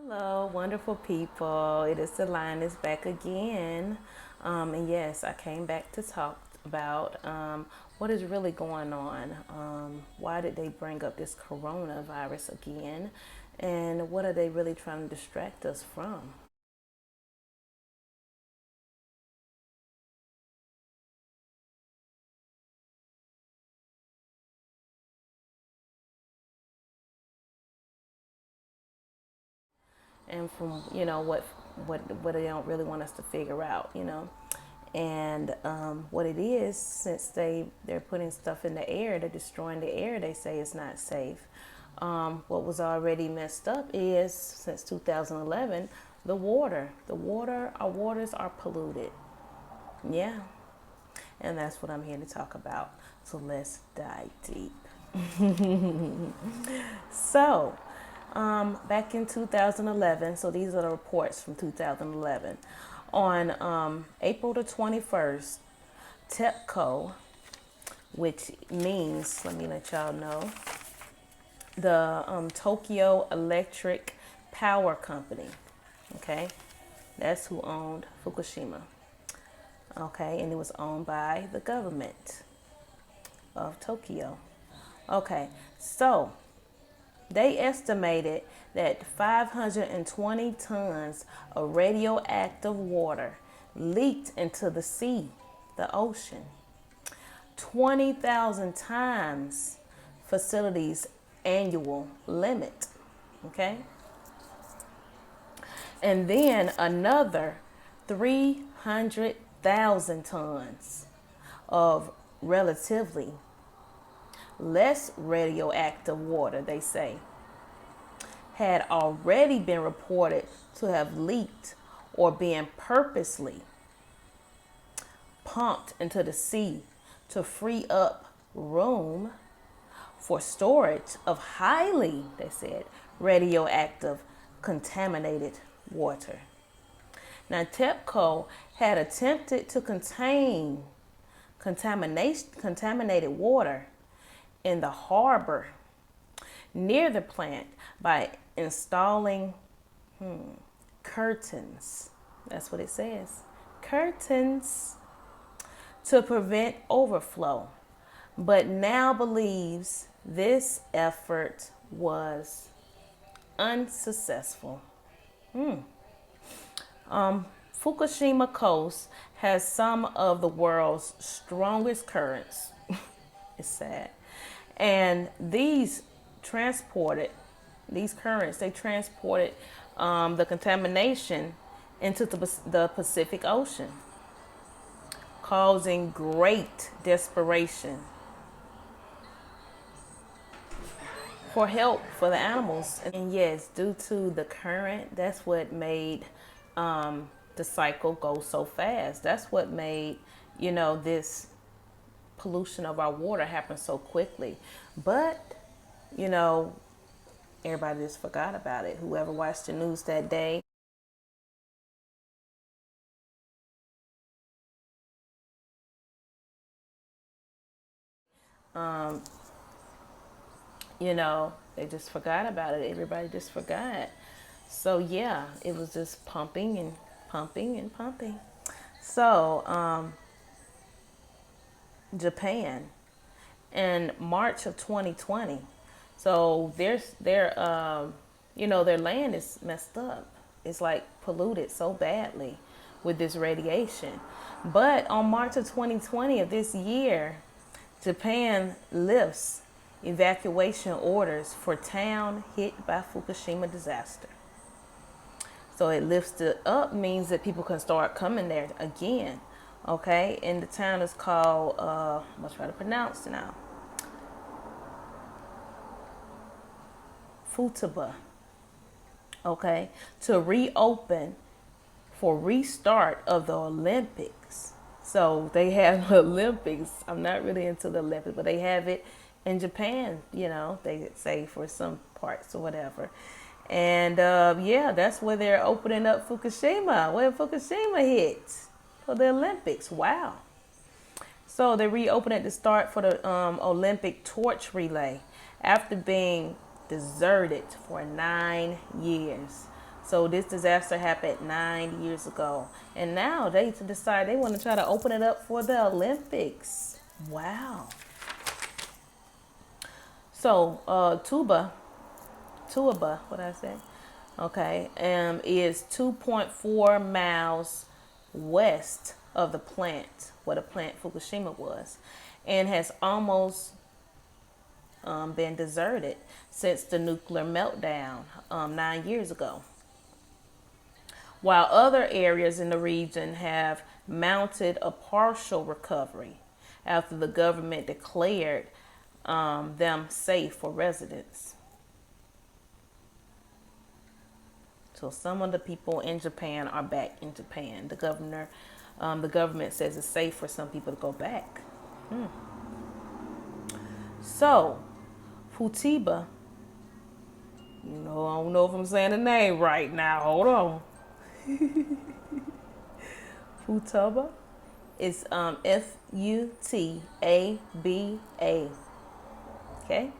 Hello, wonderful people. It is the Lioness back again. And yes, I came back to talk about what is really going on. Why did they bring up this coronavirus again? And what are they really trying to distract us from? And from what they don't really want us to figure out. And what it is, since they're putting stuff in the air, they're destroying the air. They say it's not safe. What was already messed up is since 2011, our waters are polluted. Yeah, and that's what I'm here to talk about. So let's dive deep. So, back in 2011, so these are the reports from 2011. On April the 21st, TEPCO, which means, let me let y'all know, the Tokyo Electric Power Company, okay? That's who owned Fukushima, okay? And it was owned by the government of Tokyo. Okay, so they estimated that 520 tons of radioactive water leaked into the sea, the ocean. 20,000 times facilities' annual limit. Okay? And then another 300,000 tons of relatively less radioactive water, they say, had already been reported to have leaked or been purposely pumped into the sea to free up room for storage of highly, they said, radioactive contaminated water. Now, TEPCO had attempted to contain contaminated water in the harbor near the plant by installing curtains. That's what it says. Curtains to prevent overflow, but now believes this effort was unsuccessful. Fukushima coast has some of the world's strongest currents. It's sad. And transported, these currents, they transported the contamination into the Pacific Ocean, causing great desperation for help for the animals. And yes, due to the current, that's what made the cycle go so fast. That's what made, this pollution of our water happen so quickly. But, you know, everybody just forgot about it. Whoever watched the news that day, they just forgot about it. Everybody just forgot. So yeah, it was just pumping and pumping and pumping. So Japan in March of 2020. So their land is messed up. It's like polluted so badly with this radiation. But on March of 2020 of this year, Japan lifts evacuation orders for town hit by Fukushima disaster. So it lifts it up means that people can start coming there again. Okay, and the town is called, I'm gonna try to pronounce it now, Futaba. Okay, to reopen for restart of the Olympics. So they have the Olympics. I'm not really into the Olympics, but they have it in Japan, they say for some parts or whatever. And yeah, that's where they're opening up Fukushima, where Fukushima hit for the Olympics. Wow. So they reopened at the start for the Olympic torch relay after being deserted for 9 years. So this disaster happened 9 years ago, and now they decide they want to try to open it up for the Olympics. Wow. So Tuba, what I say? Okay, is 2.4 miles west of the plant where the plant Fukushima was, and has almost been deserted since the nuclear meltdown 9 years ago. While other areas in the region have mounted a partial recovery after the government declared them safe for residents. So some of the people in Japan are back in Japan. The government says it's safe for some people to go back. So, Futiba, I don't know if I'm saying the name right now. Hold on. Futaba is Futaba. Okay,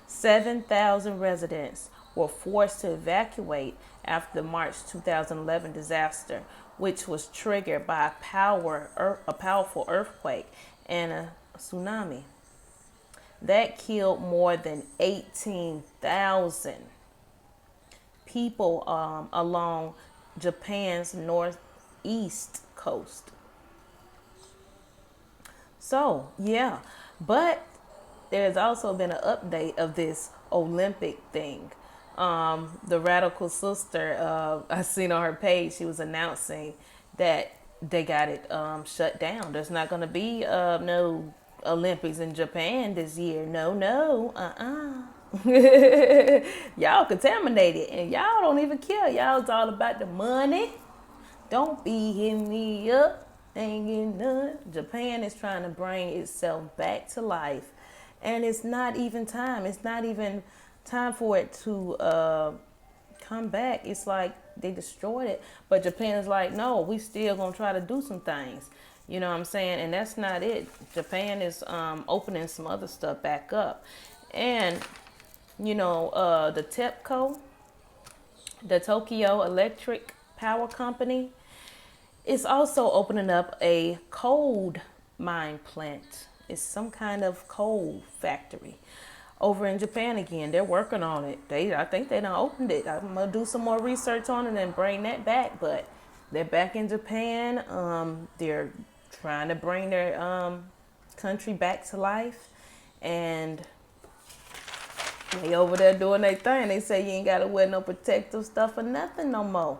7,000 residents were forced to evacuate after the March 2011 disaster, which was triggered by a powerful earthquake and a tsunami that killed more than 18,000 people along Japan's northeast coast. So, yeah, but there's also been an update of this Olympic thing. The radical sister, I seen on her page, she was announcing that they got it shut down. There's not going to be no Olympics in Japan this year. No. Y'all contaminated and y'all don't even care. Y'all's all about the money. Don't be hitting me up. Ain't getting none. Japan is trying to bring itself back to life. And it's not even time. It's not even time for it to come back. It's like they destroyed it. But Japan is like, no, we still going to try to do some things. You know what I'm saying? And that's not it. Japan is opening some other stuff back up. And, the TEPCO, the Tokyo Electric Power Company, is also opening up a coal mine plant. It's some kind of coal factory over in Japan again. They're working on it. I think they done opened it. I'm gonna do some more research on it and bring that back. But they're back in Japan. They're trying to bring their country back to life, and they over there doing their thing. They say you ain't gotta wear no protective stuff or nothing no more.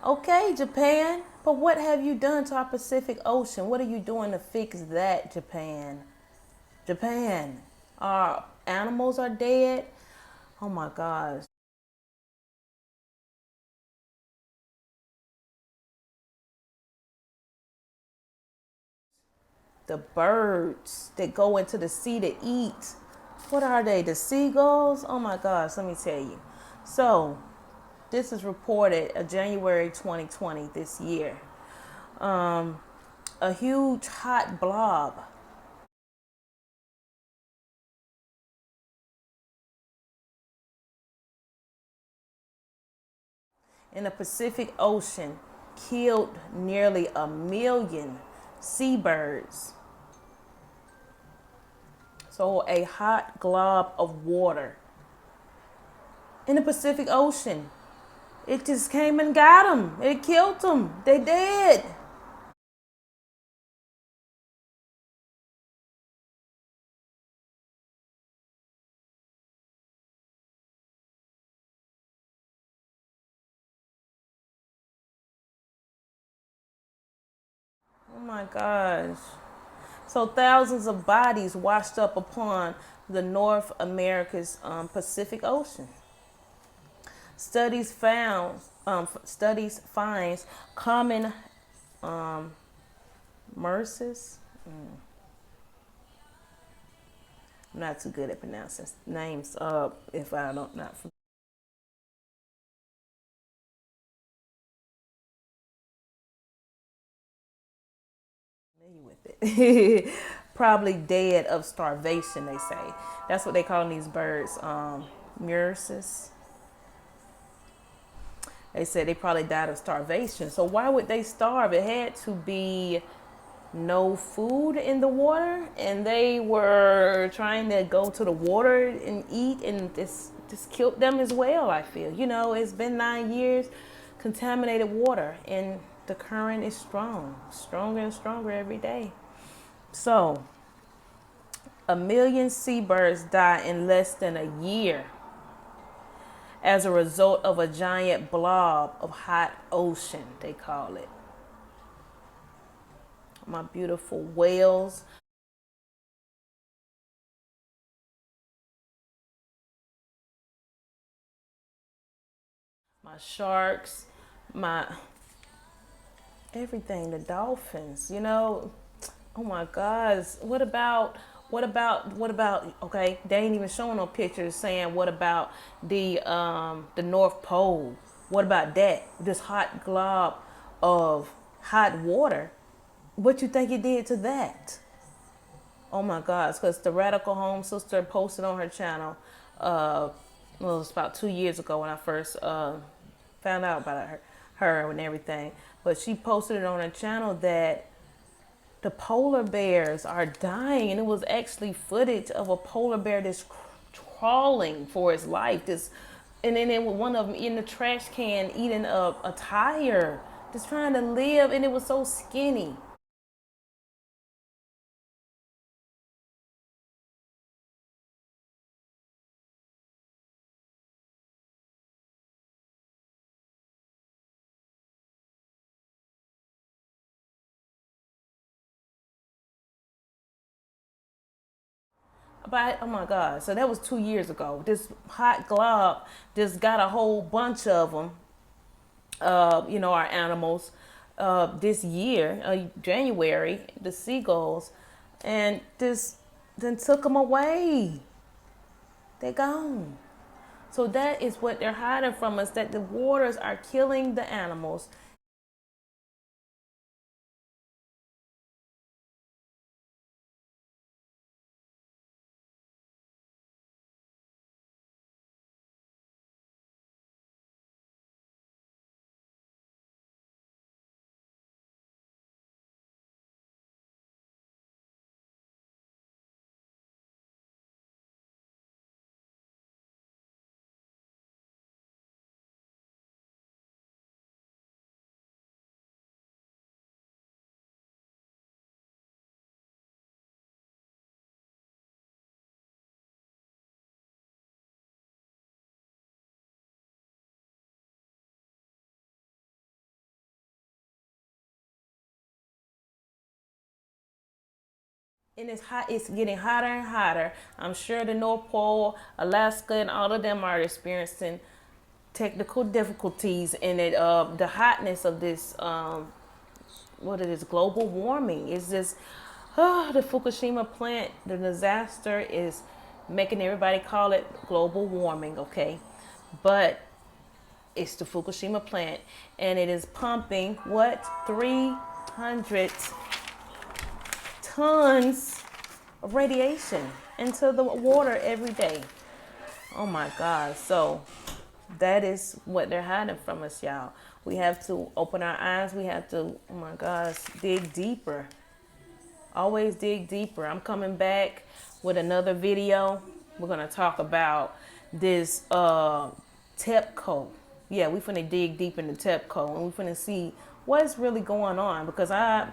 Okay, Japan, but what have you done to our Pacific Ocean? What are you doing to fix that, Japan? Japan, our animals are dead. Oh my gosh. The birds that go into the sea to eat. What are they? The seagulls? Oh my gosh, let me tell you. So, this is reported January 2020 this year. A huge hot blob in the Pacific Ocean killed nearly 1 million seabirds. So a hot glob of water in the Pacific Ocean. It just came and got them. It killed them. They dead. Oh my gosh. So thousands of bodies washed up upon the North America's Pacific Ocean. Studies finds common MERSes. I'm not too good at pronouncing names. If I don't not familiar with it. Probably dead of starvation. They say that's what they call these birds. MERSes. They said they probably died of starvation. So why would they starve? It had to be no food in the water, and they were trying to go to the water and eat, and this just killed them as well. I feel, it's been 9 years, contaminated water, and the current is stronger and stronger every day. So 1 million seabirds die in less than a year as a result of a giant blob of hot ocean, they call it. My beautiful whales. My sharks, my everything, the dolphins, Oh my gosh. What about okay, they ain't even showing no pictures saying what about the North Pole? What about that? This hot glob of hot water. What you think it did to that? Oh my gosh, because the Radical Home Sister posted on her channel, well, it was about 2 years ago when I first found out about her and everything. But she posted it on her channel that the polar bears are dying, and it was actually footage of a polar bear that's crawling for its life. And then one of them in the trash can eating a tire, just trying to live, and it was so skinny. But oh my God! So that was 2 years ago. This hot glob just got a whole bunch of them. Our animals. This year, January, the seagulls, and this then took them away. They're gone. So that is what they're hiding from us. That the waters are killing the animals. And it's hot. It's getting hotter and hotter. I'm sure the North Pole, Alaska, and all of them are experiencing technical difficulties in it. The hotness of this, what it is, global warming. Is just the Fukushima plant. The disaster is making everybody call it global warming. Okay, but it's the Fukushima plant, and it is pumping what 300 tons of radiation into the water every day. Oh my God. So that is what they're hiding from us, y'all. We have to open our eyes. We have to, oh my gosh, dig deeper. Always dig deeper. I'm coming back with another video. We're going to talk about this TEPCO. Yeah, we finna dig deep into TEPCO, and we finna see what's really going on, because I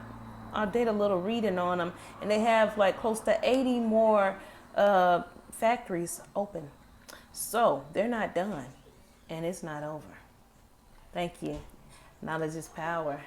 did a little reading on them, and they have like close to 80 more factories open. So they're not done, and it's not over. Thank you. Knowledge is power.